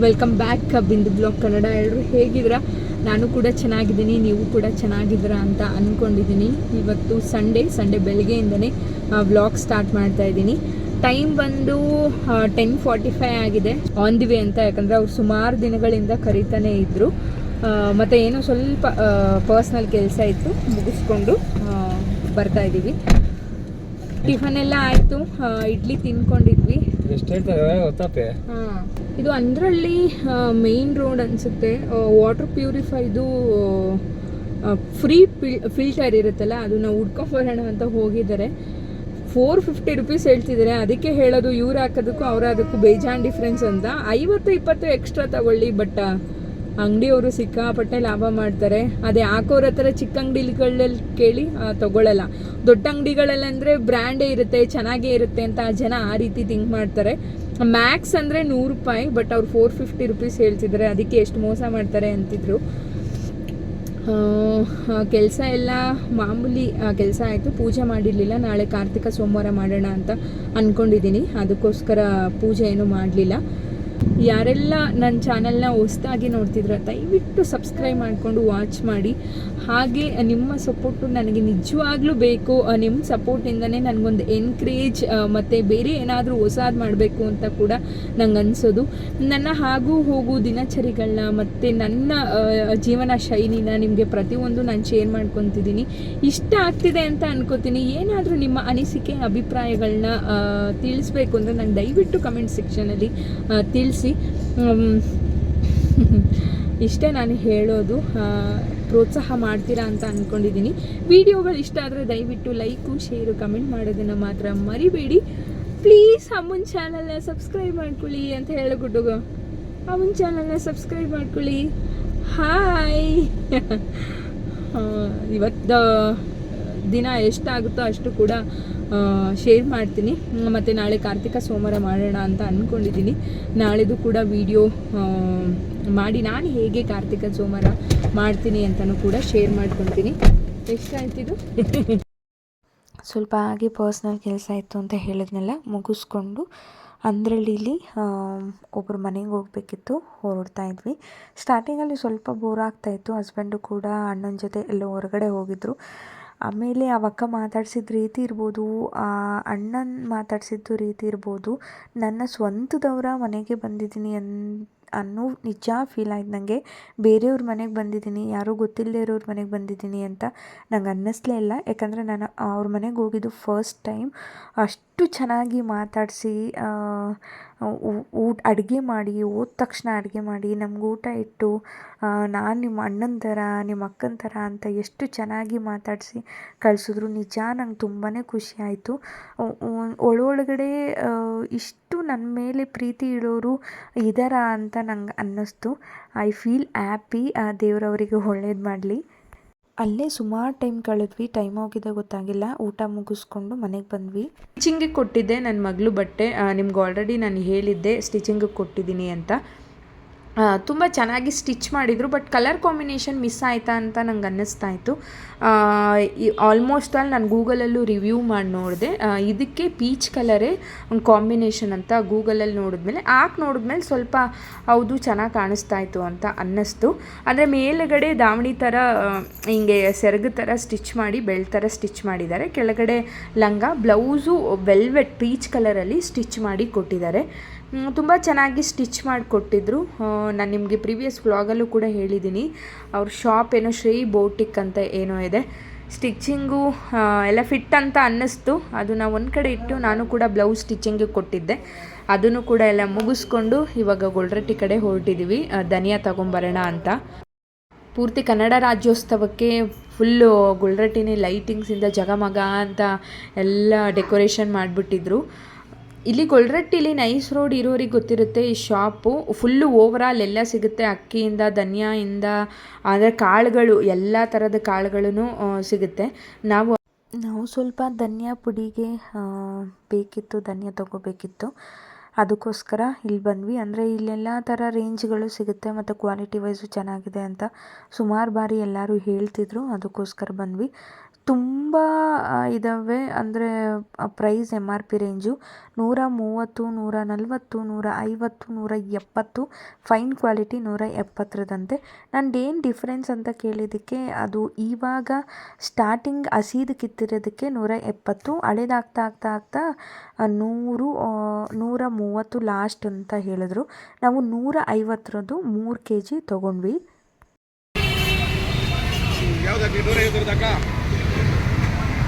Welcome back ಬಿಂದು blog Kannada. ಎಲ್ಲರೂ ಹೇಗಿದ್ದೀರಾ? ನಾನು ಕೂಡ ಚೆನ್ನಾಗಿದ್ದೀನಿ, ನೀವು ಕೂಡ ಚೆನ್ನಾಗಿದ್ದೀರಾ ಅಂತ ಅಂದ್ಕೊಂಡಿದ್ದೀನಿ. ಇವತ್ತು ಸಂಡೇ ಬೆಳಗ್ಗೆಯಿಂದನೇ ವ್ಲಾಗ್ ಸ್ಟಾರ್ಟ್ ಮಾಡ್ತಾ ಇದ್ದೀನಿ. ಟೈಮ್ ಬಂದು 10:45 ಆಗಿದೆ. ಆನ್ ದಿ ವೇ ಅಂತ, ಯಾಕಂದರೆ ಅವ್ರು ಸುಮಾರು ದಿನಗಳಿಂದ ಕರೀತಾನೆ ಇದ್ದರು. ಮತ್ತು ಏನೋ ಸ್ವಲ್ಪ ಪರ್ಸ್ನಲ್ ಕೆಲಸ ಇತ್ತು, ಮುಗಿಸ್ಕೊಂಡು ಬರ್ತಾ ಇದ್ದೀವಿ. ಟಿಫನ್ ಎಲ್ಲ ಆಯಿತು, ಇಡ್ಲಿ ತಿನ್ಕೊಂಡಿದ್ವಿ. ಇದು ಅಂದ್ರಲ್ಲಿ ಮೇನ್ ರೋಡ್ ಅನಿಸುತ್ತೆ. ವಾಟರ್ ಪ್ಯೂರಿಫೈದು ಫ್ರೀ ಫಿಲ್ಟರ್ ಇರುತ್ತಲ್ಲ, ಅದನ್ನ ಹುಡ್ಕೊಂಬರೋಣ ಅಂತ ಹೋಗಿದ್ದಾರೆ. 450 ರೂಪೀಸ್ ಹೇಳ್ತಿದ್ದಾರೆ. ಅದಕ್ಕೆ ಹೇಳೋದು, ಇವ್ರು ಹಾಕೋದಕ್ಕೂ ಅವ್ರು ಅದಕ್ಕೂ ಬೇಜಾನ್ ಡಿಫ್ರೆನ್ಸ್ ಅಂತ. 50-20 ಎಕ್ಸ್ಟ್ರಾ ತಗೊಳ್ಳಿ, ಬಟ್ ಅಂಗಡಿಯವರು ಸಿಕ್ಕಾಪಟ್ಟೆ ಲಾಭ ಮಾಡ್ತಾರೆ. ಅದೇ ಹಾಕೋರ ಹತ್ರ ಚಿಕ್ಕ ಅಂಗಡಿಗಳಲ್ಲಿ ಕೇಳಿ ತಗೊಳ್ಳಲ್ಲ. ದೊಡ್ಡ ಅಂಗಡಿಗಳಲ್ಲಂದರೆ ಬ್ರ್ಯಾಂಡೇ ಇರುತ್ತೆ, ಚೆನ್ನಾಗೇ ಇರುತ್ತೆ ಅಂತ ಜನ ಆ ರೀತಿ ಥಿಂಕ್ ಮಾಡ್ತಾರೆ. ಮ್ಯಾಕ್ಸ್ ಅಂದರೆ 100 ರೂಪಾಯಿ, ಬಟ್ ಅವ್ರು 450 ರೂಪೀಸ್ ಹೇಳ್ತಿದ್ದಾರೆ. ಅದಕ್ಕೆ ಎಷ್ಟು ಮೋಸ ಮಾಡ್ತಾರೆ ಅಂತಿದ್ರು. ಕೆಲಸ ಎಲ್ಲ ಮಾಮೂಲಿ ಕೆಲಸ ಆಯಿತು. ಪೂಜೆ ಮಾಡಿರಲಿಲ್ಲ. ನಾಳೆ ಕಾರ್ತಿಕ ಸೋಮವಾರ ಮಾಡೋಣ ಅಂತ ಅಂದ್ಕೊಂಡಿದ್ದೀನಿ. ಅದಕ್ಕೋಸ್ಕರ ಪೂಜೆ ಏನೂ ಮಾಡಲಿಲ್ಲ. ಯಾರೆಲ್ಲ ನನ್ನ ಚಾನಲ್ನ ಹೊಸದಾಗಿ ನೋಡ್ತಿದ್ರೆ ದಯವಿಟ್ಟು ಸಬ್ಸ್ಕ್ರೈಬ್ ಮಾಡಿಕೊಂಡು ವಾಚ್ ಮಾಡಿ. ಹಾಗೆ ನಿಮ್ಮ ಸಪೋರ್ಟು ನನಗೆ ನಿಜವಾಗ್ಲೂ ಬೇಕು. ನಿಮ್ಮ ಸಪೋರ್ಟಿಂದನೇ ನನಗೊಂದು ಎನ್ಕರೇಜ್ ಮತ್ತು ಬೇರೆ ಏನಾದರೂ ಹೊಸದು ಮಾಡಬೇಕು ಅಂತ ಕೂಡ ನಂಗೆ ಅನಿಸೋದು. ನನ್ನ ಹೋಗು ದಿನಚರಿಗಳನ್ನ ಮತ್ತು ನನ್ನ ಜೀವನ ಶೈಲಿನ ನಿಮಗೆ ಪ್ರತಿಯೊಂದು ನಾನು ಶೇರ್ ಮಾಡ್ಕೊತಿದ್ದೀನಿ. ಇಷ್ಟ ಆಗ್ತಿದೆ ಅಂತ ಅನ್ಕೋತೀನಿ. ಏನಾದರೂ ನಿಮ್ಮ ಅನಿಸಿಕೆ ಅಭಿಪ್ರಾಯಗಳನ್ನ ತಿಳಿಸ್ಬೇಕು ಅಂದರೆ ನಂಗೆ ದಯವಿಟ್ಟು ಕಮೆಂಟ್ ಸೆಕ್ಷನಲ್ಲಿ ತಿಳಿಸಿ. ಇಷ್ಟೇ ನಾನು ಹೇಳೋದು. ಪ್ರೋತ್ಸಾಹ ಮಾಡ್ತೀರಾ ಅಂತ ಅಂದ್ಕೊಂಡಿದ್ದೀನಿ. ವಿಡಿಯೋಗಳು ಇಷ್ಟ ಆದರೆ ದಯವಿಟ್ಟು ಲೈಕು, ಶೇರು, ಕಮೆಂಟ್ ಮಾಡೋದನ್ನು ಮಾತ್ರ ಮರಿಬೇಡಿ. ಪ್ಲೀಸ್ ಅಮ್ಮನ ಚಾನಲ್ನ ಸಬ್ಸ್ಕ್ರೈಬ್ ಮಾಡ್ಕೊಳ್ಳಿ ಅಂತ ಹೇಳಿಬಿಟ್ಟು ಅಮ್ಮನ ಚಾನಲ್ನ ಸಬ್ಸ್ಕ್ರೈಬ್ ಮಾಡ್ಕೊಳ್ಳಿ. ಹಾಯ್. ಇವತ್ತು ದಿನ ಎಷ್ಟಾಗುತ್ತೋ ಅಷ್ಟು ಕೂಡ ಶೇರ್ ಮಾಡ್ತೀನಿ. ಮತ್ತು ನಾಳೆ ಕಾರ್ತಿಕ ಸೋಮವಾರ ಮಾಡೋಣ ಅಂತ ಅಂದ್ಕೊಂಡಿದ್ದೀನಿ. ನಾಳೆದು ಕೂಡ ವಿಡಿಯೋ ಮಾಡಿ ನಾನು ಹೇಗೆ ಕಾರ್ತಿಕ ಸೋಮವಾರ ಮಾಡ್ತೀನಿ ಅಂತಲೂ ಕೂಡ ಶೇರ್ ಮಾಡ್ಕೊತೀನಿ. ಎಷ್ಟಾಯ್ತಿದು? ಸ್ವಲ್ಪ ಹಾಗೆ ಪರ್ಸ್ನಲ್ ಕೆಲಸ ಇತ್ತು ಅಂತ ಹೇಳಿದ್ನೆಲ್ಲ ಮುಗಿಸ್ಕೊಂಡು ಅಂದ್ರಳ್ಳಿಲಿ ಒಬ್ಬರು ಮನೆಗೆ ಹೋಗಬೇಕಿತ್ತು, ಹೊರಡ್ತಾ ಇದ್ವಿ. ಸ್ಟಾರ್ಟಿಂಗಲ್ಲಿ ಸ್ವಲ್ಪ ಬೋರ್ ಆಗ್ತಾಯಿತ್ತು. ಹಸ್ಬೆಂಡು ಕೂಡ ಅಣ್ಣನ ಜೊತೆ ಎಲ್ಲೋ ಹೊರಗಡೆ ಹೋಗಿದ್ದರು. ಆಮೇಲೆ ಅವಕ್ಕ ಮಾತಾಡ್ಸಿದ ರೀತಿ ಇರ್ಬೋದು, ಅಣ್ಣನ ಮಾತಾಡ್ಸಿದ್ದು ರೀತಿ ಇರ್ಬೋದು, ನನ್ನ ಸ್ವಂತದವರ ಮನೆಗೆ ಬಂದಿದ್ದೀನಿ ಅನ್ನೋ ನಿಜ ಫೀಲ್ ಆಯ್ತು ನನಗೆ. ಬೇರೆಯವ್ರ ಮನೆಗೆ ಬಂದಿದ್ದೀನಿ, ಯಾರೂ ಗೊತ್ತಿಲ್ಲದೆ ಇರೋರ ಮನೆಗೆ ಬಂದಿದ್ದೀನಿ ಅಂತ ನಂಗೆ ಅನ್ನಿಸ್ಲೇ ಇಲ್ಲ. ಯಾಕಂದರೆ ನಾನು ಅವ್ರ ಮನೆಗೆ ಹೋಗಿದ್ದು ಫಸ್ಟ್ ಟೈಮ್. ಅಷ್ಟು ಚೆನ್ನಾಗಿ ಮಾತಾಡಿಸಿ ಅಡುಗೆ ಮಾಡಿ, ಹೋದ ತಕ್ಷಣ ಅಡುಗೆ ಮಾಡಿ ನಮ್ಗೆ ಊಟ ಇಟ್ಟು, ನಾನು ನಿಮ್ಮ ಅಣ್ಣನ ಥರ, ನಿಮ್ಮ ಅಕ್ಕನ ಥರ ಅಂತ ಎಷ್ಟು ಚೆನ್ನಾಗಿ ಮಾತಾಡಿಸಿ ಕಳಿಸಿದ್ರು. ನಿಜ ನಂಗೆ ತುಂಬಾ ಖುಷಿ ಆಯಿತು. ಒಳಗಡೆ ಇಷ್ಟು ನನ್ನ ಮೇಲೆ ಪ್ರೀತಿ ಇಡೋರು ಇದ್ದಾರಾ ಅಂತ ನಂಗೆ ಅನ್ನಿಸ್ತು. I feel happy. ದೇವರವರಿಗೆ ಒಳ್ಳೇದು ಮಾಡಲಿ. ಅಲ್ಲೇ ಸುಮಾರು ಟೈಮ್ ಕಳೆದ್ವಿ. ಟೈಮ್ ಹೋಗಿದೆ ಗೊತ್ತಾಗಿಲ್ಲ. ಊಟ ಮುಗಿಸ್ಕೊಂಡು ಮನೆಗೆ ಬಂದ್ವಿ. ಸ್ಟಿಚಿಂಗಿಗೆ ಕೊಟ್ಟಿದ್ದೆ ನನ್ನ ಮಗಳು ಬಟ್ಟೆ. ನಿಮ್ಗೆ ಆಲ್ರೆಡಿ ನಾನು ಹೇಳಿದ್ದೆ ಸ್ಟಿಚಿಂಗಿಗೆ ಕೊಟ್ಟಿದ್ದೀನಿ ಅಂತ. ತುಂಬ ಚೆನ್ನಾಗಿ ಸ್ಟಿಚ್ ಮಾಡಿದರು. ಬಟ್ ಕಲರ್ ಕಾಂಬಿನೇಷನ್ ಮಿಸ್ ಆಯಿತಾ ಅಂತ ನಂಗೆ ಅನ್ನಿಸ್ತಾ ಇತ್ತು. ಆಲ್ಮೋಸ್ಟ್ ಆಲ್ ನಾನು ಗೂಗಲಲ್ಲೂ ರಿವ್ಯೂ ಮಾಡಿ ನೋಡಿದೆ. ಇದಕ್ಕೆ ಪೀಚ್ ಕಲರೇ ಒಂದು ಕಾಂಬಿನೇಷನ್ ಅಂತ ಗೂಗಲಲ್ಲಿ ನೋಡಿದ್ಮೇಲೆ ಸ್ವಲ್ಪ ಹೌದು ಚೆನ್ನಾಗಿ ಕಾಣಿಸ್ತಾ ಇತ್ತು ಅಂತ ಅನ್ನಿಸ್ತು. ಅಂದರೆ ಮೇಲುಗಡೆ ದಾವಣಿ ಥರ ಹಿಂಗೆ ಸೆರಗು ಥರ ಸ್ಟಿಚ್ ಮಾಡಿ ಬೆಳ್ ಥರ ಸ್ಟಿಚ್ ಮಾಡಿದ್ದಾರೆ. ಕೆಳಗಡೆ ಲಂಗ, ಬ್ಲೌಸು ವೆಲ್ವೆಟ್ ಪೀಚ್ ಕಲರಲ್ಲಿ ಸ್ಟಿಚ್ ಮಾಡಿ ಕೊಟ್ಟಿದ್ದಾರೆ. ತುಂಬ ಚೆನ್ನಾಗಿ ಸ್ಟಿಚ್ ಮಾಡಿಕೊಟ್ಟಿದ್ರು. ನಾನು ನಿಮಗೆ ಪ್ರೀವಿಯಸ್ ವ್ಲಾಗಲ್ಲೂ ಕೂಡ ಹೇಳಿದ್ದೀನಿ. ಅವ್ರ ಶಾಪ್ ಏನೋ ಶ್ರೀ ಬೋಟಿಕ್ ಅಂತ ಏನೋ ಇದೆ. ಸ್ಟಿಚ್ಚಿಂಗು ಎಲ್ಲ ಫಿಟ್ ಅಂತ ಅನ್ನಿಸ್ತು. ಅದನ್ನು ಒಂದು ಕಡೆ ಇಟ್ಟು ನಾನು ಕೂಡ ಬ್ಲೌಸ್ ಸ್ಟಿಚ್ಚಿಂಗಿಗೆ ಕೊಟ್ಟಿದ್ದೆ. ಅದನ್ನು ಕೂಡ ಎಲ್ಲ ಮುಗಿಸ್ಕೊಂಡು ಇವಾಗ ಗೊಲ್ರಟ್ಟಿ ಕಡೆ ಹೊರಟಿದ್ದೀವಿ ಧನಿಯಾ ತೊಗೊಂಬರೋಣ ಅಂತ. ಪೂರ್ತಿ ಕನ್ನಡ ರಾಜ್ಯೋತ್ಸವಕ್ಕೆ ಫುಲ್ಲು ಗುಲ್ರಟ್ಟಿನಿ ಲೈಟಿಂಗ್ಸಿಂದ ಜಗಮಗ ಅಂತ ಎಲ್ಲ ಡೆಕೋರೇಷನ್ ಮಾಡಿಬಿಟ್ಟಿದ್ರು. ಇಲ್ಲಿ ಗೊಲ್ರಟ್ಟಿಲಿ ನೈಸ್ ರೋಡ್ ಇರೋರಿಗೆ ಗೊತ್ತಿರುತ್ತೆ ಈ ಶಾಪು. ಫುಲ್ಲು ಓವರಾಲ್ ಎಲ್ಲ ಸಿಗುತ್ತೆ, ಅಕ್ಕಿಯಿಂದ ಧನಿಯಾಯಿಂದ ಅಂದರೆ ಕಾಳುಗಳು ಎಲ್ಲ ಥರದ ಕಾಳುಗಳೂ ಸಿಗುತ್ತೆ. ನಾವು ಸ್ವಲ್ಪ ಧನಿಯಾ ಪುಡಿಗೆ ಬೇಕಿತ್ತು, ಧನಿಯಾ ತೊಗೋಬೇಕಿತ್ತು, ಅದಕ್ಕೋಸ್ಕರ ಇಲ್ಲಿ ಬಂದ್ವಿ. ಅಂದರೆ ಇಲ್ಲೆಲ್ಲ ಥರ ರೇಂಜ್ಗಳು ಸಿಗುತ್ತೆ ಮತ್ತು ಕ್ವಾಲಿಟಿ ವೈಸು ಚೆನ್ನಾಗಿದೆ ಅಂತ ಸುಮಾರು ಬಾರಿ ಎಲ್ಲರೂ ಹೇಳ್ತಿದ್ರು, ಅದಕ್ಕೋಸ್ಕರ ಬಂದ್ವಿ. ತುಂಬ ಇದ್ದಾವೆ ಅಂದರೆ price MRP range 130, 140, 150, 170, fine quality 170ರಂತೆ. ನಂದೇನು ಡಿಫ್ರೆನ್ಸ್ ಅಂತ ಕೇಳಿದ್ದಕ್ಕೆ ಅದು ಇವಾಗ ಸ್ಟಾರ್ಟಿಂಗ್ ಹಸೀದು ಕಿತ್ತಿರೋದಕ್ಕೆ 170, ಹಳೇದಾಗ್ತಾ ಆಗ್ತಾ ಆಗ್ತಾ 100, 130 ಲಾಸ್ಟ್ ಅಂತ ಹೇಳಿದ್ರು. ನಾವು 150ರದ್ದು 3 kg ತೊಗೊಂಡ್ವಿ.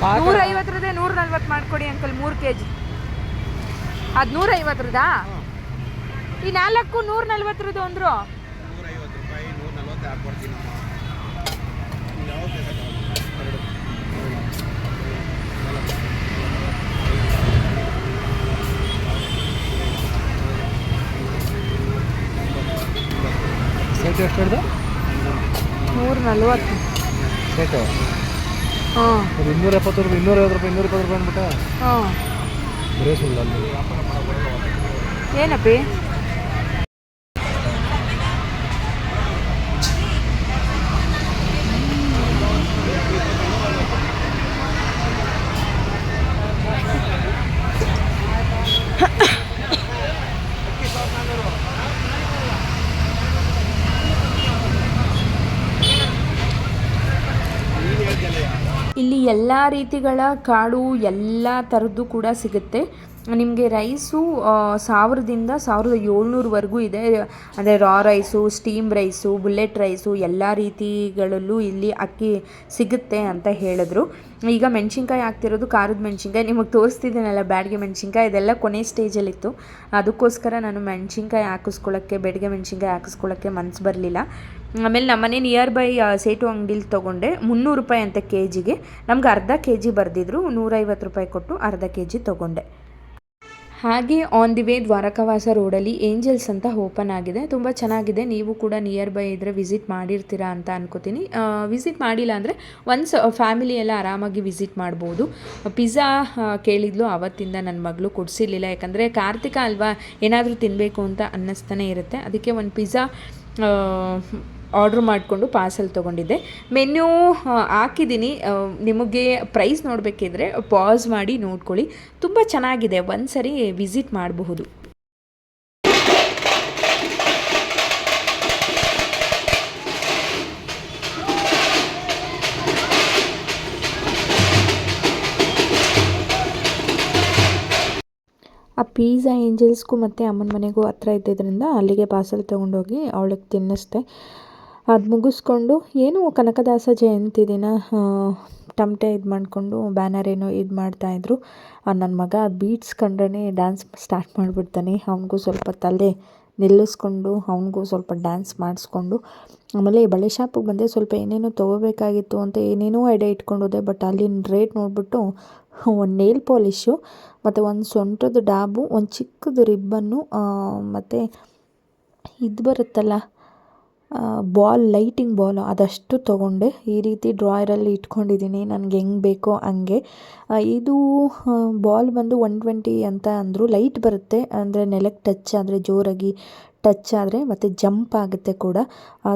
150ರದ್ದೇ 140 ಮಾಡಿಕೊಡಿ ಅಂಕಲ್, 3 kg. ಅದು 150ರದಾ? ಈ 4 140ರದ್ದು ಅಂದರು. 150 ರೂಪಾಯಿ 140 ಹಾಕ್ಕೊಡ್ತೀನಿ. ಸೆಟ್ ಎಷ್ಟು ಹಿಡ್ದು 140 ಸೆಟು. ಹಾಂ 270 ರೂಪಾಯಿ, 250 ರೂಪಾಯಿ, 220 ರೂಪಾಯಿ ಅಂದ್ಬಿಟ್ಟ. ಹಾಂ ಬರೇ ಸುಳ್ಳು ಅಲ್ಲಿ. ಏನಪ್ಪಿ? ಇಲ್ಲಿ ಎಲ್ಲ ರೀತಿಗಳ ಕಾಳು ಎಲ್ಲ ಥರದ್ದು ಕೂಡ ಸಿಗುತ್ತೆ. ನಿಮಗೆ ರೈಸು 1000ದಿಂದ 1700ವರೆಗೂ ಇದೆ. ಅಂದರೆ raw rice, steam rice, bullet rice ಎಲ್ಲ ರೀತಿಗಳಲ್ಲೂ ಇಲ್ಲಿ ಅಕ್ಕಿ ಸಿಗುತ್ತೆ ಅಂತ ಹೇಳಿದ್ರು. ಈಗ ಮೆಣಸಿನ್ಕಾಯಿ ಹಾಕ್ತಿರೋದು ಖಾರದ ಮೆಣಸಿನ್ಕಾಯಿ, ನಿಮಗೆ ತೋರಿಸ್ತಿದ್ದೀನಲ್ಲ ಬ್ಯಾಡಿಗೆ ಮೆಣಸಿನ್ಕಾಯಿ, ಇದೆಲ್ಲ ಕೊನೆ ಸ್ಟೇಜಲ್ಲಿತ್ತು. ಅದಕ್ಕೋಸ್ಕರ ನಾನು ಮೆಣಸಿನ್ಕಾಯಿ ಹಾಕಿಸ್ಕೊಳ್ಳೋಕ್ಕೆ, ಬೆಡಗೆ ಮೆಣಸಿನ್ಕಾಯಿ ಹಾಕಿಸ್ಕೊಳ್ಳೋಕ್ಕೆ ಮನಸ್ಸು ಬರಲಿಲ್ಲ. ಆಮೇಲೆ ನಮ್ಮನೆ ನಿಯರ್ ಬೈ ಸೇಟು ಅಂಗಡಿಲಿ ತೊಗೊಂಡೆ. 300 ರೂಪಾಯಿ ಅಂತ ಕೆಜಿಗೆ. ನಮ್ಗೆ ಅರ್ಧ kg ಬರೆದಿದ್ರು, 150 ರೂಪಾಯಿ ಕೊಟ್ಟು ಅರ್ಧ kg ತೊಗೊಂಡೆ. ಹಾಗೆ ಆನ್ ದಿ ವೇ ದ್ವಾರಕಾವಾಸ ರೋಡಲ್ಲಿ ಏಂಜಲ್ಸ್ ಅಂತ ಓಪನ್ ಆಗಿದೆ, ತುಂಬ ಚೆನ್ನಾಗಿದೆ. ನೀವು ಕೂಡ ನಿಯರ್ ಬೈ ಇದ್ದರೆ ವಿಸಿಟ್ ಮಾಡಿರ್ತೀರಾ ಅಂತ ಅನ್ಕೋತೀನಿ. ವಿಸಿಟ್ ಮಾಡಿಲ್ಲ ಅಂದರೆ ಒನ್ಸ್ ಫ್ಯಾಮಿಲಿ ಎಲ್ಲ ಆರಾಮಾಗಿ ವಿಸಿಟ್ ಮಾಡ್ಬೋದು. ಪಿಜ್ಜಾ ಕೇಳಿದ್ಲು, ಆವತ್ತಿಂದ ನನ್ನ ಮಗಳು ಕೊಡಿಸಿರ್ಲಿಲ್ಲ. ಯಾಕಂದರೆ ಕಾರ್ತಿಕ ಅಲ್ವಾ, ಏನಾದರೂ ತಿನ್ನಬೇಕು ಅಂತ ಅನ್ನಿಸ್ತಾನೆ ಇರುತ್ತೆ. ಅದಕ್ಕೆ ಒಂದು ಪಿಜ್ಜಾ ಆರ್ಡ್ರ್ ಮಾಡಿಕೊಂಡು ಪಾರ್ಸೆಲ್ ತೊಗೊಂಡಿದ್ದೆ. ಮೆನ್ಯೂ ಹಾಕಿದ್ದೀನಿ, ನಿಮಗೆ ಪ್ರೈಸ್ ನೋಡಬೇಕಿದ್ರೆ ಪಾಸ್ ಮಾಡಿ ನೋಡ್ಕೊಳ್ಳಿ. ತುಂಬ ಚೆನ್ನಾಗಿದೆ, ಒಂದು ಸರಿ ವಿಸಿಟ್ ಮಾಡಬಹುದು. ಆ ಪಿಜ್ಜಾ ಏಂಜಲ್ಸ್ಗೂ ಮತ್ತು ಅಮ್ಮನ ಮನೆಗೂ ಹತ್ರ ಇದ್ದಿದ್ದರಿಂದ ಅಲ್ಲಿಗೆ ಪಾರ್ಸೆಲ್ ತೊಗೊಂಡೋಗಿ ಅವಳಿಗೆ ತಿನ್ನಿಸ್ದೆ. ಅದು ಮುಗಿಸ್ಕೊಂಡು ಏನು ಕನಕದಾಸ ಜಯಂತಿ ದಿನ ತಮಟೆ ಇದು ಮಾಡಿಕೊಂಡು ಬ್ಯಾನರ್ ಏನೋ ಇದು ಮಾಡ್ತಾಯಿದ್ರು. ನನ್ನ ಮಗ ಬೀಟ್ಸ್ ಕಂಡ್ರೆ ಡ್ಯಾನ್ಸ್ ಸ್ಟಾರ್ಟ್ ಮಾಡಿಬಿಡ್ತಾನೆ. ಅವನಿಗೂ ಸ್ವಲ್ಪ ತಲೆ ನಿಲ್ಲಿಸ್ಕೊಂಡು ಅವನಿಗೂ ಸ್ವಲ್ಪ ಡ್ಯಾನ್ಸ್ ಮಾಡಿಸ್ಕೊಂಡು, ಆಮೇಲೆ ಬಳೆ ಶಾಪಿಗೆ ಬಂದೆ. ಸ್ವಲ್ಪ ಏನೇನೋ ತೊಗೋಬೇಕಾಗಿತ್ತು ಅಂತ ಏನೇನೋ ಐಡಿಯಾ ಇಟ್ಕೊಂಡು ಹೋದೆ. ಬಟ್ ಅಲ್ಲಿನ ರೇಟ್ ನೋಡಿಬಿಟ್ಟು ಒಂದು ನೇಲ್ ಪಾಲಿಶು ಮತ್ತು ಒಂದು ಸೊಂಟದ ಡಾಬು, ಒಂದು ಚಿಕ್ಕದು ರಿಬ್ಬನ್ನು, ಮತ್ತು ಇದು ಬರುತ್ತಲ್ಲ ಬಾಲ್, ಲೈಟಿಂಗ್ ಬಾಲ್, ಅದಷ್ಟು ತೊಗೊಂಡೆ. ಈ ರೀತಿ ಡ್ರಾಯರಲ್ಲಿ ಇಟ್ಕೊಂಡಿದ್ದೀನಿ, ನನಗೆ ಹೆಂಗೆ ಬೇಕೋ ಹಂಗೆ. ಇದು ಬಾಲ್ ಬಂದು 120 ಅಂತ ಅಂದರು. ಲೈಟ್ ಬರುತ್ತೆ, ಅಂದರೆ ನೆಲಕ್ಕೆ ಟಚ್ ಆದರೆ, ಜೋರಾಗಿ ಟಚ್ ಆದರೆ ಮತ್ತು ಜಂಪ್ ಆಗುತ್ತೆ ಕೂಡ.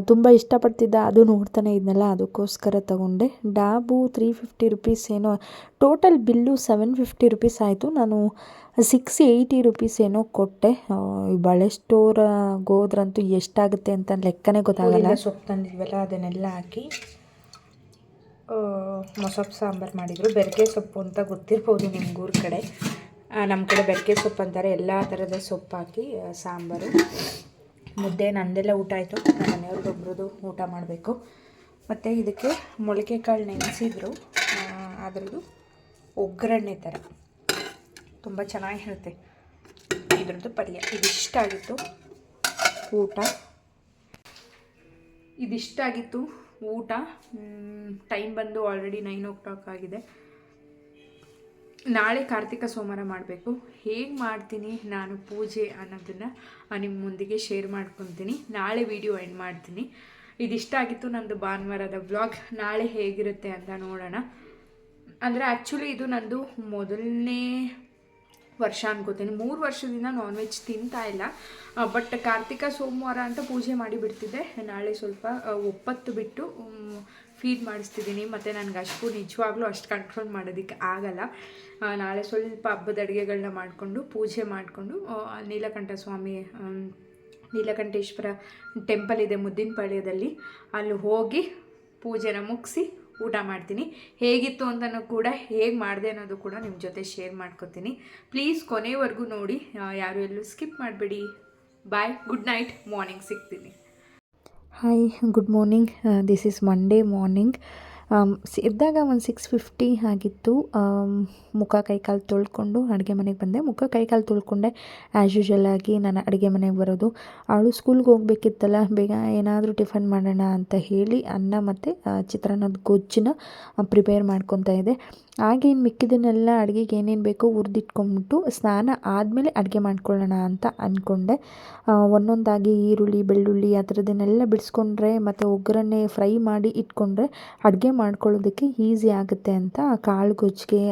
ತುಂಬ ಇಷ್ಟಪಡ್ತಿದ್ದ, ಅದು ನೋಡ್ತಾನೆ ಇದ್ನಲ್ಲ, ಅದಕ್ಕೋಸ್ಕರ ತೊಗೊಂಡೆ. ಡಾಬು 350 ರೂಪೀಸ್ ಏನೋ, ಟೋಟಲ್ ಬಿಲ್ಲು 750 ರೂಪೀಸ್ ಆಯಿತು. ನಾನು 680 ರೂಪೀಸ್ ಏನೋ ಕೊಟ್ಟೆ. ಬಳೆ ಸ್ಟೋರ್ ಹೋದ್ರಂತೂ ಎಷ್ಟಾಗುತ್ತೆ ಅಂತ ಲೆಕ್ಕನೇ ಗೊತ್ತಾಗಲ್ಲ. ಸೊಪ್ಪು ತಂದಿದ್ವಲ್ಲ ಅದನ್ನೆಲ್ಲ ಹಾಕಿ ಮೊಸಪ್ಪು ಸಾಂಬಾರು ಮಾಡಿದರು. ಬೆರಕೆ ಸೊಪ್ಪು ಅಂತ ಗೊತ್ತಿರ್ಬೋದು ನಿಮ್ಗೆ ಊರ ಕಡೆ. ನಮ್ಮ ಕಡೆ ಬೆರಕೆ ಸೊಪ್ಪು ಅಂತಾರೆ. ಎಲ್ಲ ಥರದ ಸೊಪ್ಪು ಹಾಕಿ ಸಾಂಬಾರು. ಮುದ್ದೆ ನಂದೆಲ್ಲ ಊಟ ಆಯಿತು. ನಮ್ಮ ಮನೆಯವ್ರಿಗೊಬ್ರದ್ದು ಊಟ ಮಾಡಬೇಕು. ಮತ್ತು ಇದಕ್ಕೆ ಮೊಳಕೆ ಕಾಳು ನೆನೆಸಿದ್ರು, ಅದರದ್ದು ಒಗ್ಗರಣೆ ಥರ ತುಂಬ ಚೆನ್ನಾಗಿರುತ್ತೆ. ಇದ್ರದ್ದು ಪಲ್ಯ. ಇದಿಷ್ಟಾಗಿತ್ತು ಊಟ, ಇದಿಷ್ಟಾಗಿತ್ತು ಊಟ. ಟೈಮ್ ಬಂದು ಆಲ್ರೆಡಿ 9 ಆಗಿದೆ. ನಾಳೆ ಕಾರ್ತಿಕ ಸೋಮವಾರ ಮಾಡಬೇಕು. ಹೇಗೆ ಮಾಡ್ತೀನಿ ನಾನು ಪೂಜೆ ಅನ್ನೋದನ್ನು ನಿಮ್ಮ ಮುಂದಿಗೆ ಶೇರ್ ಮಾಡ್ಕೊತೀನಿ. ನಾಳೆ ವಿಡಿಯೋ ಎಂಡ್ ಮಾಡ್ತೀನಿ. ಇದಿಷ್ಟ ಆಗಿತ್ತು ನಂದು ಭಾನುವಾರದ ವ್ಲಾಗ್. ನಾಳೆ ಹೇಗಿರುತ್ತೆ ಅಂತ ನೋಡೋಣ. ಅಂದರೆ ಆ್ಯಕ್ಚುಲಿ ಇದು ನಂದು ಮೊದಲನೇ ವರ್ಷ ಅನ್ಕೋತೀನಿ. 3 ವರ್ಷದಿಂದ ನಾನ್ ವೆಜ್ ತಿಂತಾ ಇಲ್ಲ. ಬಟ್ ಕಾರ್ತಿಕ ಸೋಮವಾರ ಅಂತ ಪೂಜೆ ಮಾಡಿ ಬಿಡ್ತಿದ್ದೆ. ನಾಳೆ ಸ್ವಲ್ಪ ಒಪ್ಪತ್ತು ಬಿಟ್ಟು ಫೀಡ್ ಮಾಡಿಸ್ತಿದ್ದೀನಿ. ಮತ್ತು ನನಗೆ ಅಷ್ಟು ನಿಜವಾಗ್ಲೂ ಅಷ್ಟು ಕಂಟ್ರೋಲ್ ಮಾಡೋದಕ್ಕೆ ಆಗಲ್ಲ. ನಾಳೆ ಸ್ವಲ್ಪ ಹಬ್ಬದ ಅಡುಗೆಗಳನ್ನ ಮಾಡಿಕೊಂಡು ಪೂಜೆ ಮಾಡಿಕೊಂಡು ನೀಲಕಂಠ ಸ್ವಾಮಿ ನೀಲಕಂಠೇಶ್ವರ ಟೆಂಪಲ್ ಇದೆ ಮುದ್ದಿನಪಾಳ್ಯದಲ್ಲಿ, ಅಲ್ಲಿ ಹೋಗಿ ಪೂಜೆನ ಮುಗಿಸಿ ಊಟ ಮಾಡ್ತೀನಿ. ಹೇಗಿತ್ತು ಅಂತಲೂ ಕೂಡ ಹೇಗೆ ಮಾಡಿದೆ ಅನ್ನೋದು ಕೂಡ ನಿಮ್ಮ ಜೊತೆ ಶೇರ್ ಮಾಡ್ಕೊತೀನಿ. ಪ್ಲೀಸ್ ಕೊನೆವರೆಗೂ ನೋಡಿ, ಯಾರು ಎಲ್ಲೂ ಸ್ಕಿಪ್ ಮಾಡಬೇಡಿ. ಬಾಯ್, ಗುಡ್ ನೈಟ್, ಮಾರ್ನಿಂಗ್ ಸಿಗ್ತೀನಿ. Hi, good morning. This is Monday morning. ಎದ್ದಾಗ ಒಂದು 6:50 ಆಗಿತ್ತು. ಮುಖ ಕೈಕಾಲು ತೊಳ್ಕೊಂಡು ಅಡುಗೆ ಮನೆಗೆ ಬಂದೆ. ಮುಖ ಕೈಕಾಲು ತೊಳ್ಕೊಂಡೆ. ಆ್ಯಸ್ ಯೂಶುವಲ್ ಆಗಿ ನಾನು ಅಡುಗೆ ಮನೆಗೆ ಬರೋದು. ಅವಳು ಸ್ಕೂಲ್ಗೆ ಹೋಗಬೇಕಿತ್ತಲ್ಲ, ಬೇಗ ಏನಾದರೂ ಟಿಫನ್ ಮಾಡೋಣ ಅಂತ ಹೇಳಿ ಅನ್ನ ಮತ್ತು ಚಿತ್ರಾನ್ನದ ಗೊಜ್ಜನ್ನ ಪ್ರಿಪೇರ್ ಮಾಡ್ಕೊತಾ ಇದ್ದೆ. ಹಾಗೇನು ಮಿಕ್ಕಿದ್ದನ್ನೆಲ್ಲ ಅಡುಗೆಗೆ ಏನೇನು ಬೇಕೋ ಹುರಿದಿಟ್ಕೊಂಡ್ಬಿಟ್ಟು ಸ್ನಾನ ಆದಮೇಲೆ ಅಡುಗೆ ಮಾಡ್ಕೊಳ್ಳೋಣ ಅಂತ ಅಂದ್ಕೊಂಡೆ. ಒಂದೊಂದಾಗಿ ಈರುಳ್ಳಿ, ಬೆಳ್ಳುಳ್ಳಿ ಆ ಥರದನ್ನೆಲ್ಲ ಬಿಡಿಸ್ಕೊಂಡ್ರೆ ಮತ್ತು ಒಗ್ಗರಣೆ ಫ್ರೈ ಮಾಡಿ ಇಟ್ಕೊಂಡ್ರೆ ಅಡುಗೆ ಮಾಡ್ಕೊಳ್ಳೋದಕ್ಕೆ ಈಸಿ ಆಗುತ್ತೆ ಅಂತ ಕಾಳು ಗೊಜ್ಜಿಗೆ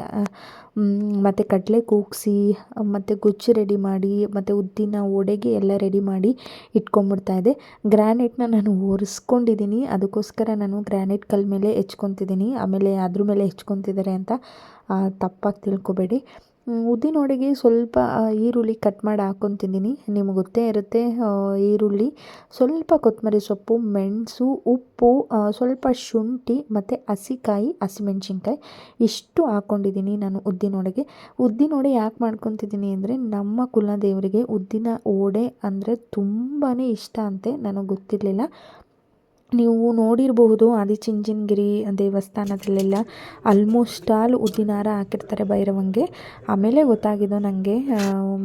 ಮತ್ತು ಕಡಲೆ ಕೂಗಿಸಿ ಮತ್ತು ಗೊಜ್ಜು ರೆಡಿ ಮಾಡಿ ಮತ್ತು ಉದ್ದಿನ ವಡೆಗೆ ಎಲ್ಲ ರೆಡಿ ಮಾಡಿ ಇಟ್ಕೊಂಡ್ಬಿಡ್ತಾಯಿದ್ದೆ. ಗ್ರ್ಯಾನೇಟ್ನ ನಾನು ಒರೆಸ್ಕೊಂಡಿದ್ದೀನಿ. ಅದಕ್ಕೋಸ್ಕರ ನಾನು ಗ್ರ್ಯಾನೇಟ್ ಕಲ್ಲ ಮೇಲೆ ಹೆಚ್ಕೊತಿದ್ದೀನಿ. ಆಮೇಲೆ ಅದ್ರ ಮೇಲೆ ಹೆಚ್ಕೊತಿದ್ದಾರೆ ಅಂತ ತಪ್ಪಾಗಿ ತಿಳ್ಕೊಬೇಡಿ. ಉದ್ದಿನ ವಡೆಗೆ ಸ್ವಲ್ಪ ಈರುಳ್ಳಿ ಕಟ್ ಮಾಡಿ ಹಾಕ್ಕೊತಿದ್ದೀನಿ. ನಿಮಗೆ ಗೊತ್ತೇ ಇರುತ್ತೆ. ಈರುಳ್ಳಿ, ಸ್ವಲ್ಪ ಕೊತ್ತಂಬರಿ ಸೊಪ್ಪು, ಮೆಣಸು, ಉಪ್ಪು, ಸ್ವಲ್ಪ ಶುಂಠಿ ಮತ್ತು ಹಸಿಕಾಯಿ, ಹಸಿಮೆಣ್ಸಿನ್ಕಾಯಿ ಇಷ್ಟು ಹಾಕ್ಕೊಂಡಿದ್ದೀನಿ ನಾನು ಉದ್ದಿನ ವಡೆಗೆ. ಉದ್ದಿನ ವಡೆ ಯಾಕೆ ಮಾಡ್ಕೊತಿದ್ದೀನಿ ಅಂದರೆ ನಮ್ಮ ಕುಲದೇವರಿಗೆ ಉದ್ದಿನ ವಡೆ ಅಂದರೆ ತುಂಬಾ ಇಷ್ಟ ಅಂತೆ. ನನಗೆ ಗೊತ್ತಿರಲಿಲ್ಲ. ನೀವು ನೋಡಿರಬಹುದು ಆದಿಚುಂಚನಗಿರಿ ದೇವಸ್ಥಾನದಲ್ಲೆಲ್ಲ ಆಲ್ಮೋಸ್ಟ್ ಆಲ್ ಉದ್ದಿನ ಹಾರ ಹಾಕಿರ್ತಾರೆ ಭೈರವಂಗೆ. ಆಮೇಲೆ ಗೊತ್ತಾಗಿದ್ದು ನನಗೆ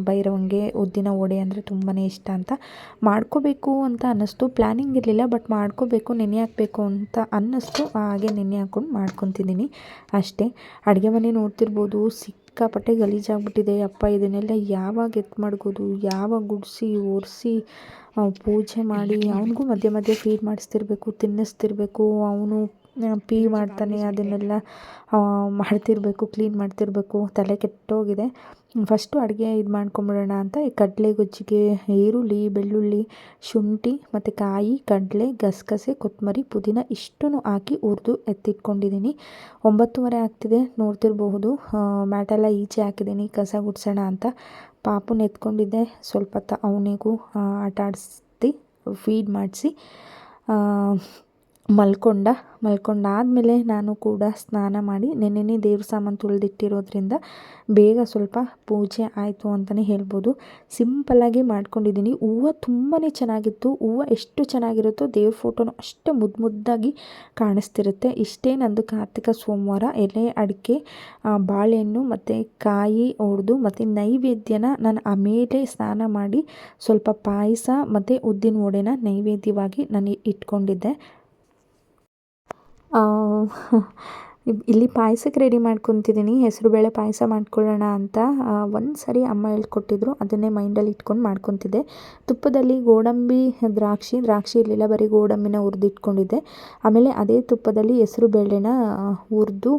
ಭೈರವಂಗೆ ಉದ್ದಿನ ವಡೆ ಅಂದರೆ ತುಂಬಾ ಇಷ್ಟ ಅಂತ. ಮಾಡ್ಕೋಬೇಕು ಅಂತ ಅನ್ನಿಸ್ತು. ಪ್ಲ್ಯಾನಿಂಗ್ ಇರಲಿಲ್ಲ, ಬಟ್ ಮಾಡ್ಕೋಬೇಕು, ನೆನೆ ಹಾಕಬೇಕು ಅಂತ ಅನ್ನಿಸ್ತು. ಹಾಗೆ ನೆನೆ ಹಾಕ್ಕೊಂಡು ಮಾಡ್ಕೊತಿದ್ದೀನಿ ಅಷ್ಟೇ. ಅಡುಗೆ ಮನೆ ನೋಡ್ತಿರ್ಬೋದು, ಸಿಕ್ಕಾಪಟ್ಟೆ ಗಲೀಜಾಗ್ಬಿಟ್ಟಿದೆ. ಅಪ್ಪ ಇದನ್ನೆಲ್ಲ ಯಾವಾಗ ಎತ್ತು ಮಡಗೋದು, ಯಾವಾಗ ಗುಡಿಸಿ ಒರೆಸಿ ಪೂಜೆ ಮಾಡಿ ಅವನಿಗೂ ಮಧ್ಯೆ ಮಧ್ಯೆ ಫೀಡ್ ಮಾಡಿಸ್ತಿರ್ಬೇಕು, ತಿನ್ನಿಸ್ತಿರ್ಬೇಕು. ಅವನು ಪೀ ಮಾಡ್ತಾನೆ, ಅದನ್ನೆಲ್ಲ ಮಾಡ್ತಿರ್ಬೇಕು, ಕ್ಲೀನ್ ಮಾಡ್ತಿರ್ಬೇಕು. ತಲೆ ಕೆಟ್ಟೋಗಿದೆ. ಫಸ್ಟು ಅಡುಗೆ ಇದು ಮಾಡ್ಕೊಂಬಿಡೋಣ ಅಂತ ಕಡಲೆ ಗೊಜ್ಜಿಗೆ ಈರುಳ್ಳಿ, ಬೆಳ್ಳುಳ್ಳಿ, ಶುಂಠಿ ಮತ್ತು ಕಾಯಿ, ಕಡಲೆ, ಗಸಗಸೆ, ಕೊತ್ತಂಬರಿ, ಪುದೀನ ಇಷ್ಟೂ ಹಾಕಿ ಹುರಿದು ಎತ್ತಿಟ್ಕೊಂಡಿದ್ದೀನಿ. 9:30 ಆಗ್ತಿದೆ, ನೋಡ್ತಿರಬಹುದು. ಮ್ಯಾಟೆಲ್ಲ ಈಚೆ ಹಾಕಿದ್ದೀನಿ ಕಸ ಗುಡಿಸೋಣ ಅಂತ. ಪಾಪುನ ಎತ್ಕೊಂಡಿದ್ದೆ. ಸ್ವಲ್ಪ ಹೊತ್ತು ಅವನಿಗೂ ಆಟ ಆಡಿಸ್ದು ಫೀಡ್ ಮಾಡಿಸಿ ಮಲ್ಕೊಂಡಾದಮೇಲೆ ನಾನು ಕೂಡ ಸ್ನಾನ ಮಾಡಿ ನೆನ್ನೆನೇ ದೇವ್ರ ಸಾಮಾನು ತೊಳೆದಿಟ್ಟಿರೋದ್ರಿಂದ ಬೇಗ ಸ್ವಲ್ಪ ಪೂಜೆ ಆಯಿತು ಅಂತಲೇ ಹೇಳ್ಬೋದು. ಸಿಂಪಲ್ಲಾಗಿ ಮಾಡ್ಕೊಂಡಿದ್ದೀನಿ. ಹೂವು ತುಂಬಾ ಚೆನ್ನಾಗಿತ್ತು. ಹೂವು ಎಷ್ಟು ಚೆನ್ನಾಗಿರುತ್ತೋ ದೇವ್ರ ಫೋಟೋನು ಅಷ್ಟೇ ಮುದ್ದಾಗಿ ಕಾಣಿಸ್ತಿರುತ್ತೆ. ಇಷ್ಟೇ ನಂದು ಕಾರ್ತಿಕ ಸೋಮವಾರ. ಎಲೆ ಅಡಿಕೆ, ಬಾಳೆಹಣ್ಣು ಮತ್ತು ಕಾಯಿ ಒಡೆದು ಮತ್ತು ನೈವೇದ್ಯನ ನಾನು ಆಮೇಲೆ ಸ್ನಾನ ಮಾಡಿ ಸ್ವಲ್ಪ ಪಾಯಸ ಮತ್ತು ಉದ್ದಿನ ವಡೆನ ನೈವೇದ್ಯವಾಗಿ ನಾನು ಇಟ್ಕೊಂಡಿದ್ದೆ. ಇಲ್ಲಿ ಪಾಯಸಕ್ಕೆ ರೆಡಿ ಮಾಡ್ಕೊತಿದ್ದೀನಿ. ಹೆಸರುಬೇಳೆ ಪಾಯಸ ಮಾಡ್ಕೊಳ್ಳೋಣ ಅಂತ ಒಂದು ಸರಿ ಅಮ್ಮ ಹೇಳ್ಕೊಟ್ಟಿದ್ರು. ಅದನ್ನೇ ಮೈಂಡಲ್ಲಿ ಇಟ್ಕೊಂಡು ಮಾಡ್ಕೊತಿದ್ದೆ. ತುಪ್ಪದಲ್ಲಿ ಗೋಡಂಬಿ, ದ್ರಾಕ್ಷಿ ಇರಲಿಲ್ಲ, ಬರೀ ಗೋಡಂಬಿನ ಹುರಿದಿಟ್ಕೊಂಡಿದ್ದೆ. ಆಮೇಲೆ ಅದೇ ತುಪ್ಪದಲ್ಲಿ ಹೆಸರುಬೇಳೆನ ಹುರಿದು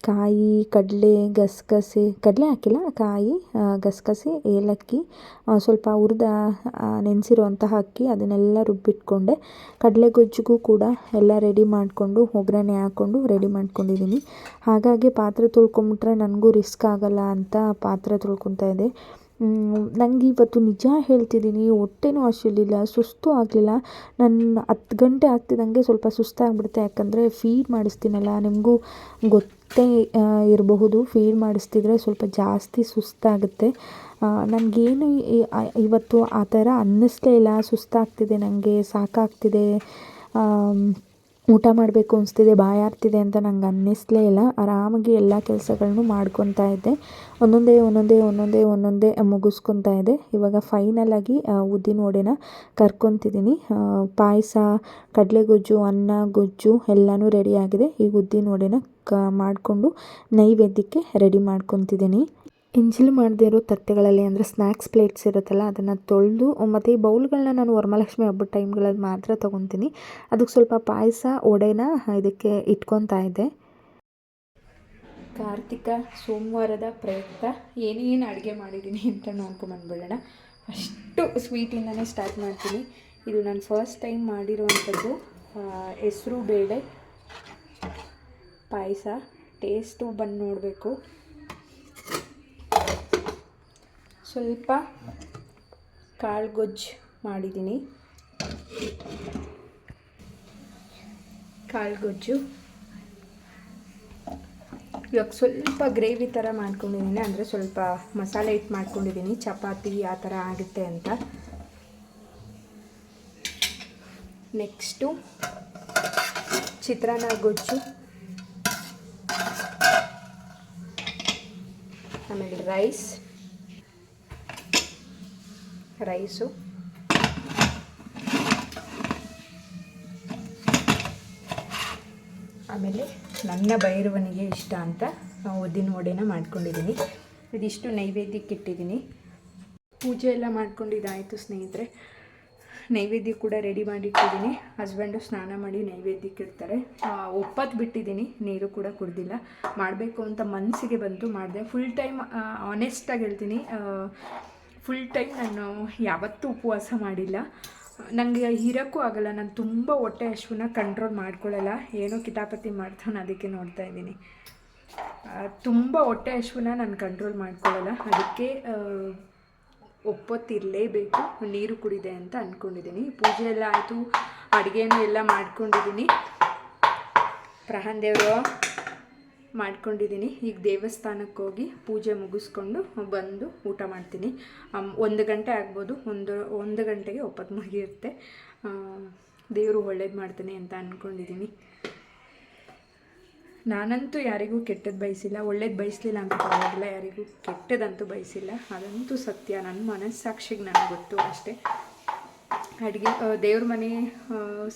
ಕಾಯಿ, ಕಡಲೆ, ಗಸಗಸೆ, ಕಡಲೆ ಹಾಕಿಲ್ಲ, ಕಾಯಿ, ಗಸಗಸೆ, ಏಲಕ್ಕಿ, ಸ್ವಲ್ಪ ನೆನೆಸಿರುವಂತಹ ಅಕ್ಕಿ ಅದನ್ನೆಲ್ಲ ರುಬ್ಬಿಟ್ಕೊಂಡೆ. ಕಡಲೆ ಗೊಜ್ಜಿಗೂ ಕೂಡ ಎಲ್ಲ ರೆಡಿ ಮಾಡಿಕೊಂಡು ಒಗ್ಗರಣೆ ಹಾಕ್ಕೊಂಡು ರೆಡಿ ಮಾಡ್ಕೊಂಡಿದ್ದೀನಿ. ಹಾಗಾಗಿ ಪಾತ್ರೆ ತೊಳ್ಕೊಂಬಿಟ್ರೆ ನನಗೂ ರಿಸ್ಕ್ ಆಗೋಲ್ಲ ಅಂತ ಪಾತ್ರೆ ತೊಳ್ಕೊತಾ ಇದ್ದೆ. ನನಗೆ ಇವತ್ತು ನಿಜ ಹೇಳ್ತಿದ್ದೀನಿ, ಹೊಟ್ಟೆನೂ ಹಸಿಲಿಲ್ಲ, ಸುಸ್ತು ಆಗಲಿಲ್ಲ. ನಾನು 10 ಗಂಟೆ ಆಗ್ತಿದ್ದಂಗೆ ಸ್ವಲ್ಪ ಸುಸ್ತಾಗ್ಬಿಡುತ್ತೆ. ಯಾಕಂದರೆ ಫೀಡ್ ಮಾಡಿಸ್ತೀನಲ್ಲ, ನಿಮಗೂ ಗೊತ್ತೇ ಇರಬಹುದು. ಫೀಡ್ ಮಾಡಿಸ್ತಿದ್ರೆ ಸ್ವಲ್ಪ ಜಾಸ್ತಿ ಸುಸ್ತಾಗುತ್ತೆ. ನನಗೇನು ಇವತ್ತು ಆ ಥರ ಅನ್ನಿಸ್ಲೇ ಇಲ್ಲ. ಸುಸ್ತಾಗ್ತಿದೆ, ನನಗೆ ಸಾಕಾಗ್ತಿದೆ, ಊಟ ಮಾಡಬೇಕು ಅನಿಸ್ತಿದೆ, ಬಾಯಾರ್ತಿದೆ ಅಂತ ನಂಗೆ ಅನ್ನಿಸ್ಲೇ ಇಲ್ಲ. ಆರಾಮಾಗಿ ಎಲ್ಲ ಕೆಲಸಗಳನ್ನು ಮಾಡ್ಕೊತಾ ಇದ್ದೆ. ಒಂದೊಂದೇ ಮುಗಿಸ್ಕೊತಾ ಇದ್ದೆ. ಇವಾಗ ಫೈನಲಾಗಿ ಉದ್ದಿನ ವಡೆನ ಕರ್ಕೊತಿದ್ದೀನಿ. ಪಾಯಸ, ಕಡಲೆಗೊಜ್ಜು, ಅನ್ನ, ಗೊಜ್ಜು ಎಲ್ಲನೂ ರೆಡಿಯಾಗಿದೆ. ಈಗ ಉದ್ದಿನ ವಡೆನ ಮಾಡಿಕೊಂಡು ನೈವೇದ್ಯಕ್ಕೆ ರೆಡಿ ಮಾಡ್ಕೊತಿದ್ದೀನಿ. ಎಂಜಲು ಮಾಡದೇ ಇರೋ ತಟ್ಟೆಗಳಲ್ಲಿ ಅಂದರೆ ಸ್ನ್ಯಾಕ್ಸ್ ಪ್ಲೇಟ್ಸ್ ಇರುತ್ತಲ್ಲ, ಅದನ್ನು ತೊಳೆದು ಮತ್ತು ಈ ಬೌಲ್ಗಳನ್ನ ನಾನು ವರಮಹಾಲಕ್ಷ್ಮಿ ಹಬ್ಬದ ಟೈಮ್ಗಳಲ್ಲಿ ಮಾತ್ರ ತೊಗೊತೀನಿ. ಅದಕ್ಕೆ ಸ್ವಲ್ಪ ಪಾಯಸ, ವಡೆನ ಇದಕ್ಕೆ ಇಟ್ಕೊತಾ ಇದ್ದೆ. ಕಾರ್ತಿಕ ಸೋಮವಾರದ ಪ್ರಯುಕ್ತ ಏನೇನು ಅಡುಗೆ ಮಾಡಿದ್ದೀನಿ ಅಂತ ನೋಡ್ಕೊಂಬಂದ್ಬಿಡೋಣ. ಫಸ್ಟು ಸ್ವೀಟಿಂದನೇ ಸ್ಟಾರ್ಟ್ ಮಾಡ್ತೀನಿ. ಇದು ನಾನು ಫಸ್ಟ್ ಟೈಮ್ ಮಾಡಿರುವಂಥದ್ದು ಹೆಸರು ಬೇಳೆ ಪಾಯಸ. ಟೇಸ್ಟು ಬಂದು ನೋಡಬೇಕು. ಸ್ವಲ್ಪ ಕಾಳು ಗೊಜ್ಜು ಮಾಡಿದ್ದೀನಿ. ಕಾಳು ಗೊಜ್ಜು ಇವಾಗ ಸ್ವಲ್ಪ ಗ್ರೇವಿ ಥರ ಮಾಡ್ಕೊಂಡಿದ್ದೀನಿ, ಅಂದರೆ ಸ್ವಲ್ಪ ಮಸಾಲೆ ಇಟ್ಟು ಮಾಡ್ಕೊಂಡಿದ್ದೀನಿ, ಚಪಾತಿ ಆ ಥರ ಆಗುತ್ತೆ ಅಂತ. ನೆಕ್ಸ್ಟು ಚಿತ್ರಾನ್ನ ಗೊಜ್ಜು, ಆಮೇಲೆ ರೈಸು, ಆಮೇಲೆ ನನ್ನ ಭೈರವನಿಗೆ ಇಷ್ಟ ಅಂತ ಉದ್ದಿನ ವಡೆನ ಮಾಡ್ಕೊಂಡಿದ್ದೀನಿ. ಇದಿಷ್ಟು ನೈವೇದ್ಯಕ್ಕೆ ಇಟ್ಟಿದ್ದೀನಿ. ಪೂಜೆ ಎಲ್ಲ ಮಾಡ್ಕೊಂಡಿದ್ದಾಯಿತು ಸ್ನೇಹಿತರೆ. ನೈವೇದ್ಯ ಕೂಡ ರೆಡಿ ಮಾಡಿಟ್ಟಿದ್ದೀನಿ. ಹಸ್ಬೆಂಡು ಸ್ನಾನ ಮಾಡಿ ನೈವೇದ್ಯಕ್ಕೆ ಇಡ್ತಾರೆ. ಒಪ್ಪತ್ತು ಬಿಟ್ಟಿದ್ದೀನಿ, ನೀರು ಕೂಡ ಕುಡ್ದಿಲ್ಲ. ಮಾಡಬೇಕು ಅಂತ ಮನಸ್ಸಿಗೆ ಬಂತು, ಮಾಡಿದೆ. ಫುಲ್ ಟೈಮ್ ಆನೆಸ್ಟಾಗಿ ಹೇಳ್ತೀನಿ, ಫುಲ್ ಟೈಮ್ ನಾನು ಯಾವತ್ತೂ ಉಪವಾಸ ಮಾಡಿಲ್ಲ. ನನಗೆ ಇರೋಕ್ಕೂ ಆಗೋಲ್ಲ. ನಾನು ತುಂಬ ಹೊಟ್ಟೆ ಹಸಿವನ್ನ ಕಂಟ್ರೋಲ್ ಮಾಡ್ಕೊಳ್ಳಲ್ಲ. ಏನೋ ಕಿತಾಪತಿ ಮಾಡ್ತಾನೆ, ಅದಕ್ಕೆ ನೋಡ್ತಾ ಇದ್ದೀನಿ. ತುಂಬ ಹೊಟ್ಟೆ ಹಸಿವನ್ನ ನಾನು ಕಂಟ್ರೋಲ್ ಮಾಡ್ಕೊಳ್ಳಲ್ಲ. ಅದಕ್ಕೆ ಒಪ್ಪತ್ತಿರಲೇಬೇಕು, ನೀರು ಕುಡಿದೆ ಅಂತ ಅಂದ್ಕೊಂಡಿದ್ದೀನಿ. ಪೂಜೆ ಎಲ್ಲ ಆಯಿತು, ಅಡುಗೆನೂ ಎಲ್ಲ ಮಾಡ್ಕೊಂಡಿದ್ದೀನಿ. ಪ್ರಹಾನ್ ದೇವರು ಮಾಡ್ಕೊಂಡಿದ್ದೀನಿ. ಈಗ ದೇವಸ್ಥಾನಕ್ಕೆ ಹೋಗಿ ಪೂಜೆ ಮುಗಿಸ್ಕೊಂಡು ಬಂದು ಊಟ ಮಾಡ್ತೀನಿ. 1 ಗಂಟೆ ಆಗ್ಬೋದು, ಒಂದು ಗಂಟೆಗೆ ಒಪ್ಪತ್ತು ಮುಗಿಯುತ್ತೆ. ದೇವರು ಒಳ್ಳೇದು ಮಾಡ್ತಾನೆ ಅಂತ ಅಂದ್ಕೊಂಡಿದ್ದೀನಿ. ನಾನಂತೂ ಯಾರಿಗೂ ಕೆಟ್ಟದ್ದು ಬಯಸಿಲ್ಲ, ಒಳ್ಳೇದು ಬಯಸಲಿಲ್ಲ ಅಂತ ಪರವಾಗಿಲ್ಲ, ಯಾರಿಗೂ ಕೆಟ್ಟದಂತೂ ಬಯಸಿಲ್ಲ. ಅದಂತೂ ಸತ್ಯ, ನನ್ನ ಮನಸ್ಸಾಕ್ಷಿಗೆ ನನಗೆ ಗೊತ್ತು ಅಷ್ಟೇ. ಅಡುಗೆ ದೇವ್ರ ಮನೆ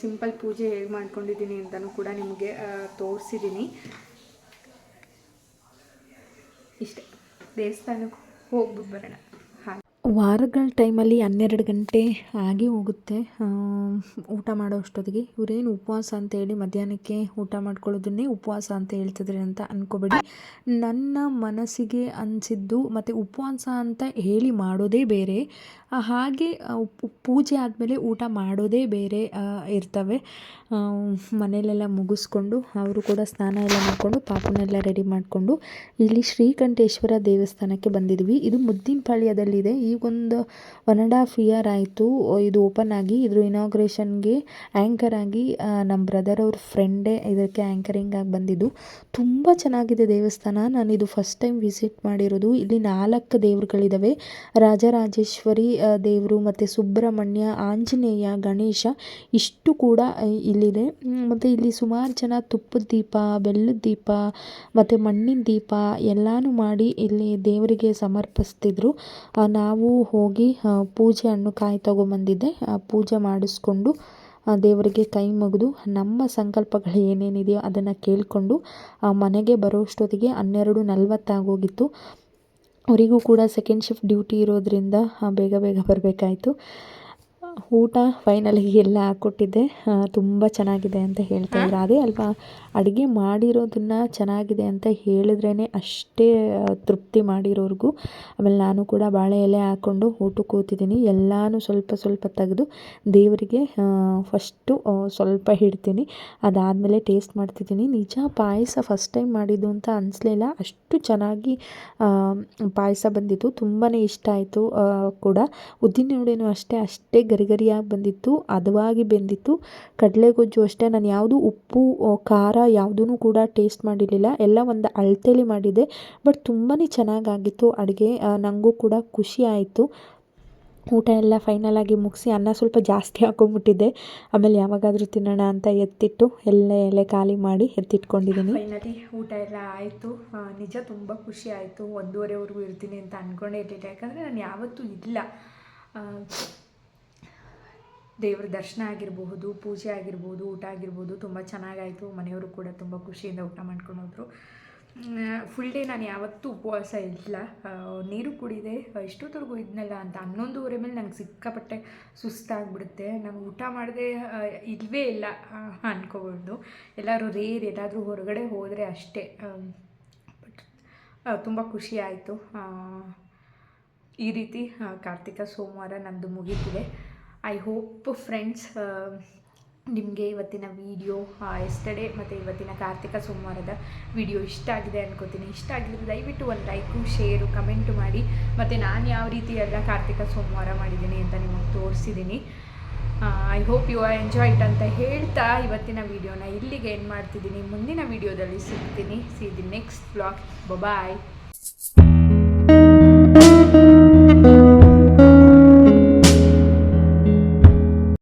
ಸಿಂಪಲ್ ಪೂಜೆ ಹೇಗೆ ಮಾಡ್ಕೊಂಡಿದ್ದೀನಿ ಅಂತಲೂ ಕೂಡ ನಿಮಗೆ ತೋರಿಸಿದ್ದೀನಿ. ಇಷ್ಟೇ, ದೇವಸ್ಥಾನಕ್ಕೆ ಹೋಗ್ಬಿಟ್ಟು ಬರೋಣ. ವಾರಗಳ ಟೈಮಲ್ಲಿ 12 ಗಂಟೆ ಆಗಿ ಹೋಗುತ್ತೆ ಊಟ ಮಾಡೋ ಅಷ್ಟೊತ್ತಿಗೆ. ಇವರೇನು ಉಪವಾಸ ಅಂತೇಳಿ ಮಧ್ಯಾಹ್ನಕ್ಕೆ ಊಟ ಮಾಡ್ಕೊಳ್ಳೋದನ್ನೇ ಉಪವಾಸ ಅಂತ ಹೇಳ್ತಿದ್ರೆ ಅಂತ ಅಂದ್ಕೋಬೇಡಿ. ನನ್ನ ಮನಸ್ಸಿಗೆ ಅನಿಸಿದ್ದು ಮತ್ತು ಉಪವಾಸ ಅಂತ ಹೇಳಿ ಮಾಡೋದೇ ಬೇರೆ, ಹಾಗೆ ಪೂಜೆ ಆದಮೇಲೆ ಊಟ ಮಾಡೋದೇ ಬೇರೆ ಇರ್ತವೆ. ಮನೆಯಲ್ಲೆಲ್ಲ ಮುಗಿಸ್ಕೊಂಡು ಅವರು ಕೂಡ ಸ್ನಾನ ಎಲ್ಲ ಮಾಡಿಕೊಂಡು ಪಾಪನೆಲ್ಲ ರೆಡಿ ಮಾಡಿಕೊಂಡು ಇಲ್ಲಿ ಶ್ರೀಕಂಠೇಶ್ವರ ದೇವಸ್ಥಾನಕ್ಕೆ ಬಂದಿದ್ವಿ. ಇದು ಮುದ್ದಿನಪಾಳ್ಯದಲ್ಲಿದೆ. ಈಗೊಂದು 1.5 ಇಯರ್ ಆಯಿತು ಇದು ಓಪನ್ ಆಗಿ. ಇದ್ರ ಇನಾಗ್ರೇಷನ್ಗೆ ಆ್ಯಂಕರ್ ಆಗಿ ನಮ್ಮ ಬ್ರದರ್ ಅವ್ರ ಫ್ರೆಂಡೇ ಇದಕ್ಕೆ ಆ್ಯಂಕರಿಂಗ್ ಆಗಿ ಬಂದಿದ್ದು. ತುಂಬ ಚೆನ್ನಾಗಿದೆ ದೇವಸ್ಥಾನ. ನಾನು ಇದು ಫಸ್ಟ್ ಟೈಮ್ ವಿಸಿಟ್ ಮಾಡಿರೋದು. ಇಲ್ಲಿ 4 ದೇವರುಗಳಿದ್ದಾವೆ. ರಾಜರಾಜೇಶ್ವರಿ ದೇವರು ಮತ್ತು ಸುಬ್ರಹ್ಮಣ್ಯ, ಆಂಜನೇಯ, ಗಣೇಶ ಇಷ್ಟು ಕೂಡ ಇಲ್ಲಿದೆ. ಮತ್ತು ಇಲ್ಲಿ ಸುಮಾರು ಜನ ತುಪ್ಪದ ದೀಪ, ಬೆಲ್ಲದ ದೀಪ ಮತ್ತು ಮಣ್ಣಿನ ದೀಪ ಎಲ್ಲನೂ ಮಾಡಿ ಇಲ್ಲಿ ದೇವರಿಗೆ ಸಮರ್ಪಿಸ್ತಿದ್ರು. ನಾವು ಹೋಗಿ ಪೂಜೆ ಹಣ್ಣು ಕಾಯಿ ತೊಗೊಂಬಂದಿದ್ದೆ. ಪೂಜೆ ಮಾಡಿಸ್ಕೊಂಡು ದೇವರಿಗೆ ಕೈ ಮುಗಿದು ನಮ್ಮ ಸಂಕಲ್ಪಗಳು ಏನೇನಿದೆಯೋ ಅದನ್ನು ಕೇಳಿಕೊಂಡು ಮನೆಗೆ ಬರೋಷ್ಟೊತ್ತಿಗೆ 12:40 ಆಗೋಗಿತ್ತು. ಅವರಿಗೂ ಕೂಡ ಸೆಕೆಂಡ್ ಶಿಫ್ಟ್ ಡ್ಯೂಟಿ ಇರೋದ್ರಿಂದ ಬೇಗ ಬರಬೇಕಾಯಿತು. ಊಟ ಫೈನಲಿ ಎಲ್ಲ ಹಾಕ್ಕೊಟ್ಟಿದ್ದೆ. ತುಂಬ ಚೆನ್ನಾಗಿದೆ ಅಂತ ಹೇಳ್ತಾಯಿದ್ರು. ಅದೇ ಅಲ್ವಾ, ಅಡುಗೆ ಮಾಡಿರೋದನ್ನು ಚೆನ್ನಾಗಿದೆ ಅಂತ ಹೇಳಿದ್ರೇ ಅಷ್ಟೇ ತೃಪ್ತಿ ಮಾಡಿರೋರ್ಗೂ. ಆಮೇಲೆ ನಾನು ಕೂಡ ಬಾಳೆ ಎಲೆ ಹಾಕ್ಕೊಂಡು ಊಟಕ್ಕೆ ಕೂತಿದ್ದೀನಿ. ಎಲ್ಲನೂ ಸ್ವಲ್ಪ ತೆಗೆದು ದೇವರಿಗೆ ಫಸ್ಟು ಸ್ವಲ್ಪ ಇಡ್ತೀನಿ. ಅದಾದಮೇಲೆ ಟೇಸ್ಟ್ ಮಾಡ್ತಿದ್ದೀನಿ. ನಿಜ ಪಾಯಸ ಫಸ್ಟ್ ಟೈಮ್ ಮಾಡಿದ್ದು ಅಂತ ಅನಿಸ್ಲಿಲ್ಲ, ಅಷ್ಟು ಚೆನ್ನಾಗಿ ಪಾಯಸ ಬಂದಿತ್ತು. ತುಂಬಾ ಇಷ್ಟ ಆಯಿತು ಕೂಡ. ಉದ್ದಿನ ವಡೆನೂ ಅಷ್ಟೇ ಗರಿಯಾಗಿ ಬಂದಿತ್ತು, ಹದವಾಗಿ ಬೆಂದಿತ್ತು. ಕಡಲೆಗೊಜ್ಜು ಅಷ್ಟೇ, ನಾನು ಯಾವುದು ಉಪ್ಪು ಖಾರ ಯಾವುದೂ ಕೂಡ ಟೇಸ್ಟ್ ಮಾಡಿರಲಿಲ್ಲ. ಎಲ್ಲ ಒಂದು ಅಳತೆಲಿ ಮಾಡಿದ್ದೆ. ಬಟ್ ತುಂಬಾ ಚೆನ್ನಾಗಾಗಿತ್ತು ಅಡುಗೆ. ನನಗೂ ಕೂಡ ಖುಷಿ ಆಯಿತು. ಊಟ ಎಲ್ಲ ಫೈನಲಾಗಿ ಮುಗಿಸಿ ಅನ್ನ ಸ್ವಲ್ಪ ಜಾಸ್ತಿ ಹಾಕೊಂಡ್ಬಿಟ್ಟಿದ್ದೆ. ಆಮೇಲೆ ಯಾವಾಗಾದರೂ ತಿನ್ನೋಣ ಅಂತ ಎತ್ತಿಟ್ಟು ಎಲೆ ಖಾಲಿ ಮಾಡಿ ಎತ್ತಿಟ್ಕೊಂಡಿದ್ದೀನಿ. ಫೈನಲಿ ಊಟ ಎಲ್ಲ ಆಯಿತು. ನಿಜ ತುಂಬ ಖುಷಿ ಆಯಿತು. 1:30ವರೆಗೂ ಇರ್ತೀನಿ ಅಂತ ಅಂದ್ಕೊಂಡೇ ಇರಲಿಲ್ಲ. ಯಾಕಂದರೆ ನಾನು ಯಾವತ್ತೂ ಇಲ್ಲ. ದೇವ್ರ ದರ್ಶನ ಆಗಿರಬಹುದು, ಪೂಜೆ ಆಗಿರ್ಬೋದು, ಊಟ ಆಗಿರ್ಬೋದು ತುಂಬ ಚೆನ್ನಾಗಾಯಿತು. ಮನೆಯವರು ಕೂಡ ತುಂಬ ಖುಷಿಯಿಂದ ಊಟ ಮಾಡ್ಕೊಂಡು ಹೋದರು. ಫುಲ್ ಡೇ ನಾನು ಯಾವತ್ತೂ ಉಪವಾಸ ಇಲ್ಲ. ನೀರು ಕುಡಿದೆ. ಇಷ್ಟೊತ್ತವರೆಗೂ ಇದ್ನಲ್ಲ ಅಂತ 11:30 ಮೇಲೆ ನಂಗೆ ಸಿಕ್ಕಾಪಟ್ಟೆ ಸುಸ್ತಾಗ್ಬಿಡುತ್ತೆ. ನಾನು ಊಟ ಮಾಡದೆ ಇಲ್ಲವೇ ಇಲ್ಲ ಅಂದ್ಕೋಬೋದು. ಎಲ್ಲರೂ ರೇರ್ ಎಲ್ಲಾದರೂ ಹೊರಗಡೆ ಹೋದರೆ ಅಷ್ಟೇ. ಬಟ್ ತುಂಬ ಖುಷಿ ಆಯಿತು. ಈ ರೀತಿ ಕಾರ್ತಿಕ ಸೋಮವಾರ ನಂದು ಮುಗೀತಿದೆ. ಐ ಹೋಪ್ ಫ್ರೆಂಡ್ಸ್ ನಿಮಗೆ ಇವತ್ತಿನ ವಿಡಿಯೋ ಎಸ್ಟರ್ಡೇ ಮತ್ತು ಇವತ್ತಿನ ಕಾರ್ತಿಕ ಸೋಮವಾರದ ವಿಡಿಯೋ ಇಷ್ಟ ಆಗಿದೆ ಅನ್ಕೋತೀನಿ. ಇಷ್ಟ ಆಗಿದ್ರೆ ದಯವಿಟ್ಟು ಒಂದು ಲೈಕು, ಶೇರು, ಕಮೆಂಟು ಮಾಡಿ. ಮತ್ತು ನಾನು ಯಾವ ರೀತಿ ಎಲ್ಲ ಕಾರ್ತಿಕ ಸೋಮವಾರ ಮಾಡಿದ್ದೀನಿ ಅಂತ ನಿಮಗೆ ತೋರಿಸಿದ್ದೀನಿ. I hope you are enjoy it ಅಂತ ಹೇಳ್ತಾ ಇವತ್ತಿನ ವಿಡಿಯೋನ ಇಲ್ಲಿಗೆ ಏನು ಮಾಡ್ತಿದ್ದೀನಿ. ಮುಂದಿನ ವಿಡಿಯೋದಲ್ಲಿ ಸಿಗ್ತೀನಿ. See the next vlog. Bye.